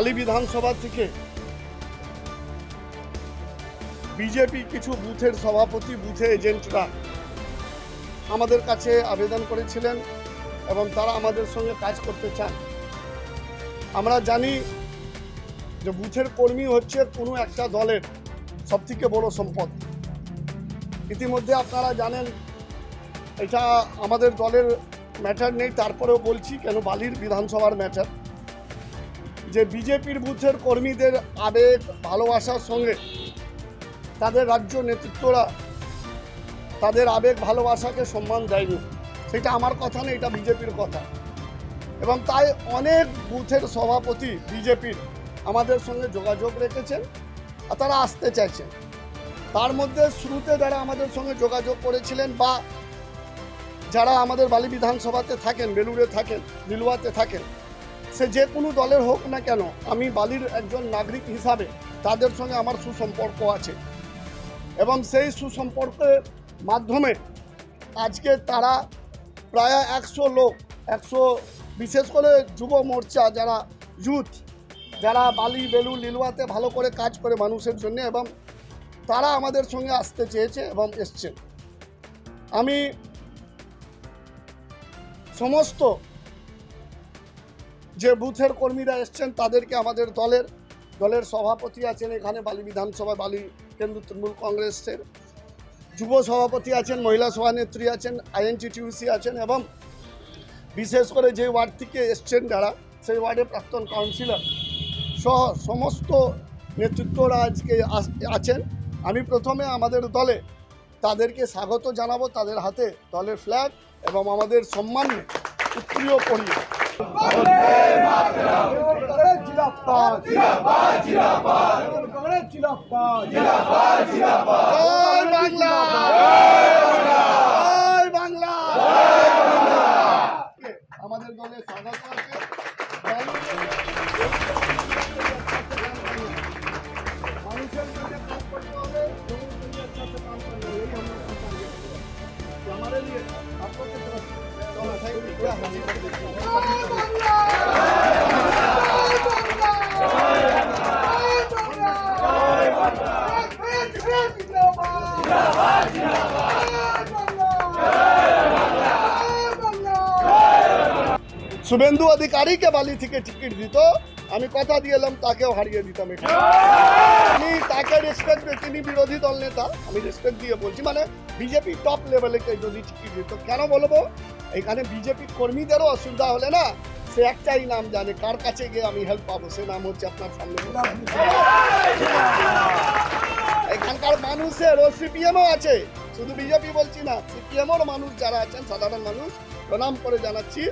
বালি বিধানসভা থেকে বিজেপি কিছু বুথের সভাপতি বুথে এজেন্টরা আমাদের কাছে আবেদন করেছিলেন এবং তারা আমাদের সঙ্গে কাজ করতে চান। আমরা জানি যে বুথের কর্মী হচ্ছে কোনো একটা দলের সবথেকে বড় সম্পদ। ইতিমধ্যে আপনারা জানেন, এটা আমাদের দলের ম্যাটার নেই, তারপরেও বলছি কেন বালির বিধানসভার ম্যাটার, যে বিজেপির বুথের কর্মীদের আবেগ ভালোবাসার সঙ্গে তাদের রাজ্য নেতৃত্বরা তাদের আবেগ ভালোবাসাকে সম্মান দেয়নি। সেটা আমার কথা নেই, এটা বিজেপির কথা। এবং তাই অনেক বুথের সভাপতি বিজেপির আমাদের সঙ্গে যোগাযোগ রেখেছেন আর তারা আসতে চাইছেন। তার মধ্যে শুরুতে যারা আমাদের সঙ্গে যোগাযোগ করেছিলেন বা যারা আমাদের বালি বিধানসভাতে থাকেন, বেলুড়ে থাকেন, লিলুয়াতে থাকেন, সে যে কোনো দলের হোক না কেন, আমি বালির একজন নাগরিক হিসাবে তাদের সঙ্গে আমার সুসম্পর্ক আছে এবং সেই সুসম্পর্কের মাধ্যমে আজকে তারা প্রায় 100 লোক, 100 বিশেষ করে যুব মোর্চা, যারা ইউথ, যারা বালি বেলুড় লিলুয়াতে ভালো করে কাজ করে মানুষের জন্য, এবং তারা আমাদের সঙ্গে আসতে চেয়েছে এবং এসছেন। আমি সমস্ত যে বুথের কর্মীরা এসছেন তাদেরকে আমাদের দলের সভাপতি আছেন এখানে বালি বিধানসভা, বালি কেন্দ্র তৃণমূল কংগ্রেসের যুব সভাপতি আছেন, মহিলা সভানেত্রী আছেন, আইএনটিটিউসি আছেন, এবং বিশেষ করে যে ওয়ার্ড থেকে এসছেন যারা, সেই ওয়ার্ডের প্রাক্তন কাউন্সিলর সহ সমস্ত নেতৃত্বরা আজকে আছেন। আমি প্রথমে আমাদের দলে তাদেরকে স্বাগত জানাবো, তাদের হাতে দলের ফ্ল্যাগ এবং আমাদের সম্মানে উত্তরীয় পরিয়ে। আমাদের দলে স্বাগত আছে। মানুষের জন্য কাজ করতে হবে, কাম করতে হবে, এই हमारे लिए आपको किस तरह শুভেন্দু অধিকারী কে বালি থেকে টিকিট দিত, আমি কথা দিয়েলাম তাকেও হারিয়ে দিতাম। আমি তাকে রেসপেক্ট দিই, তিনি বিরোধী দল নেতা, আমি রেসপেক্ট দিয়ে বলছি, মানে বিজেপি টপ লেভেলে যদি টিকিট দিত। কেন বলবো, এখানে বিজেপি কর্মীদেরও অসুবিধা হলে না, সে একটাই নাম জানে, কার কাছে গিয়ে আমি হেল্প পাবো, সে নাম হচ্ছে আপনার সামনে। এখানকার মানুষের ও সিপিএমও আছে, শুধু বিজেপি বলছি না, সিপিএমওর মানুষ যারা আছেন, সাধারণ মানুষ, প্রণাম করে জানাচ্ছি,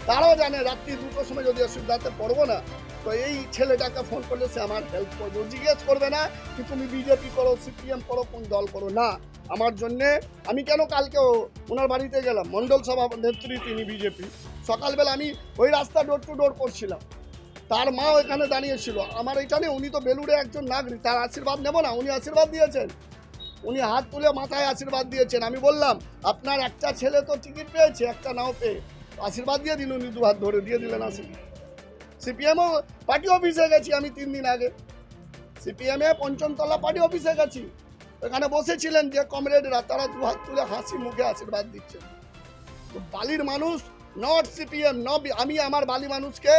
তারাও জানে রাত্রি 2টোর সময় যদি অসুবিধাতে পড়বো না, তো এই ছেলেটাকে ফোন করলে সে আমার হেল্প করবে। জিজ্ঞেস করবে না কি তুমি বিজেপি করো, সিপিএম করো, কোন দল করো, না, আমার জন্যে। আমি কেন কালকেও ওনার বাড়িতে গেলাম, মণ্ডল সভা নেত্রী তিনি বিজেপি, সকালবেলা আমি ওই রাস্তা ডোর টু ডোর করছিলাম, তার মাও এখানে দাঁড়িয়েছিল। আমার এখানে উনি তো বেলুড়ে একজন নাগরিক, তার আশীর্বাদ নেব না? উনি আশীর্বাদ দিয়েছেন, উনি হাত তুলে মাথায় আশীর্বাদ দিয়েছেন। আমি বললাম আপনার একটা ছেলে তো টিকিট পেয়েছে, একটা নাও পেয়ে, আশীর্বাদ দিয়ে দিল, উনি 2 হাত ধরে দিয়ে দিলেন আশীর্বাদ। সিপিএমও পার্টি অফিসে গেছি আমি 3 দিন আগে, সিপিএমে পঞ্চমতলা পার্টি অফিসে গেছি, এখানে বসেছিলেন যে কমরেডরা, তারা 2 হাত তুলে হাসি মুখে আশীর্বাদ দিচ্ছেন। তো বালির মানুষ নট সিপিএম, আমি আমার বালি মানুষকে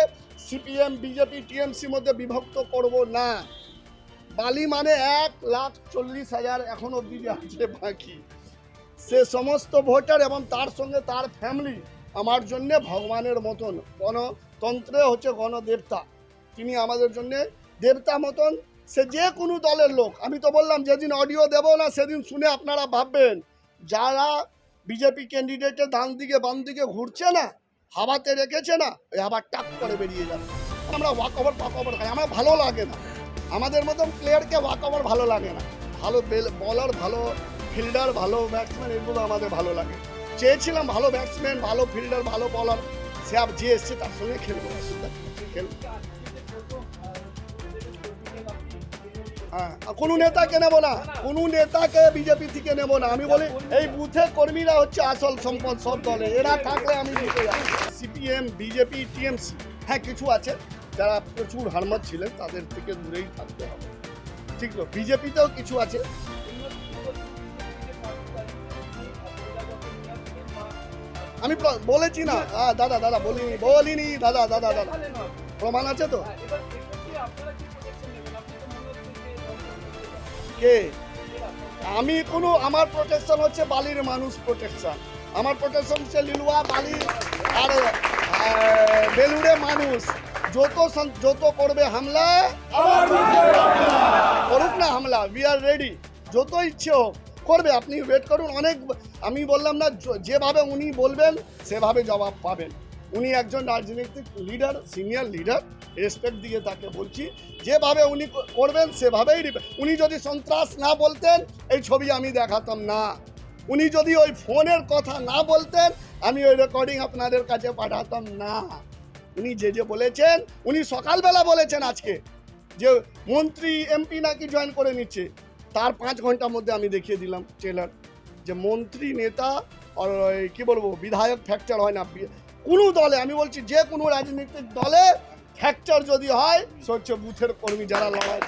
সিপিএম, বিজেপি, টিএমসি মধ্যে বিভক্ত করব না। বালি মানে 1,40,000 এখন অব্দি আছে বাকি, সে সমস্ত ভোটার এবং তার সঙ্গে তার ফ্যামিলি আমার জন্য ভগবানের মতন। গণতন্ত্রে হচ্ছে গণদেবতা, তিনি আমাদের জন্য দেবতা মতন। সে যে কোনো দলের লোক, আমি তো বললাম যেদিন অডিও দেবো না সেদিন শুনে আপনারা ভাববেন যারা বিজেপি ক্যান্ডিডেটের ডান দিকে বাম দিকে ঘুরছে না, হাওয়াতে রেখেছে না, ওই আবার টাক করে বেরিয়ে যাবে। আমরা ওয়াক ওভার খাই, আমার ভালো লাগে না, আমাদের মতন প্লেয়ারকে ওয়াক ওভার ভালো লাগে না। ভালো বলার, ভালো ফিল্ডার, ভালো ব্যাটসম্যান, এগুলো আমাদের ভালো লাগে। চেয়েছিলাম ভালো ব্যাটসম্যান, ভালো ফিল্ডার, ভালো বলার, সে আর যে এসছে তার সঙ্গে খেলবো, খেলবো। হ্যাঁ, কোনো নেতাকে নেবো না, কোনো নেতাকে বিজেপি থেকে নেবো না। আমি বলি এই বুথে কর্মীরা হচ্ছে আসল সম্পদ সব দলে, এরা থাকলে আমি জিতে যাই। সিপিএম, বিজেপি, টিএমসি, হ্যাঁ কিছু আছে, যারা প্রচুর হারমাত ছিলেন তাদের থেকে দূরেই থাকতে হবে, ঠিক তো? বিজেপিতেও কিছু আছে। আমি বলেছি না, দাদা দাদা বলিনি দাদা দাদা দাদা, প্রমাণ আছে তো? কে? আমি কোনো, আমার প্রোটেকশন হচ্ছে বালির মানুষ প্রোটেকশন, আমার প্রোটেকশন হচ্ছে লিলুয়া বালি আর বেলুড়ে মানুষ। যত করবে হামলা করুক না, হামলা উই আর রেডি, যত ইচ্ছে হোক করবে, আপনি ওয়েট করুন। অনেক, আমি বললাম না, যেভাবে উনি বলবেন সেভাবে জবাব পাবেন। উনি একজন রাজনৈতিক লিডার, সিনিয়র লিডার, রেসপেক্ট দিয়ে তাকে বলছি, যেভাবে উনি করবেন সেভাবেই। উনি যদি সন্ত্রাস না বলতেন এই ছবি আমি দেখাতাম না, উনি যদি ওই ফোনের কথা না বলতেন আমি ওই রেকর্ডিং আপনাদের কাছে পাঠাতাম না। উনি যে বলেছেন, উনি সকালবেলা বলেছেন আজকে যে মন্ত্রী এমপি নাকি জয়েন করে নিচ্ছে, তার 5 ঘন্টার মধ্যে আমি দেখিয়ে দিলাম ট্রেলার, যে মন্ত্রী নেতা আর কি বলবো বিধায়ক ফ্র্যাকচার হয় না কোনো দলে। আমি বলছি যে কোনো রাজনৈতিক দলে ফ্র্যাকচার যদি হয় সে হচ্ছে বুথের কর্মী যারা লড়াই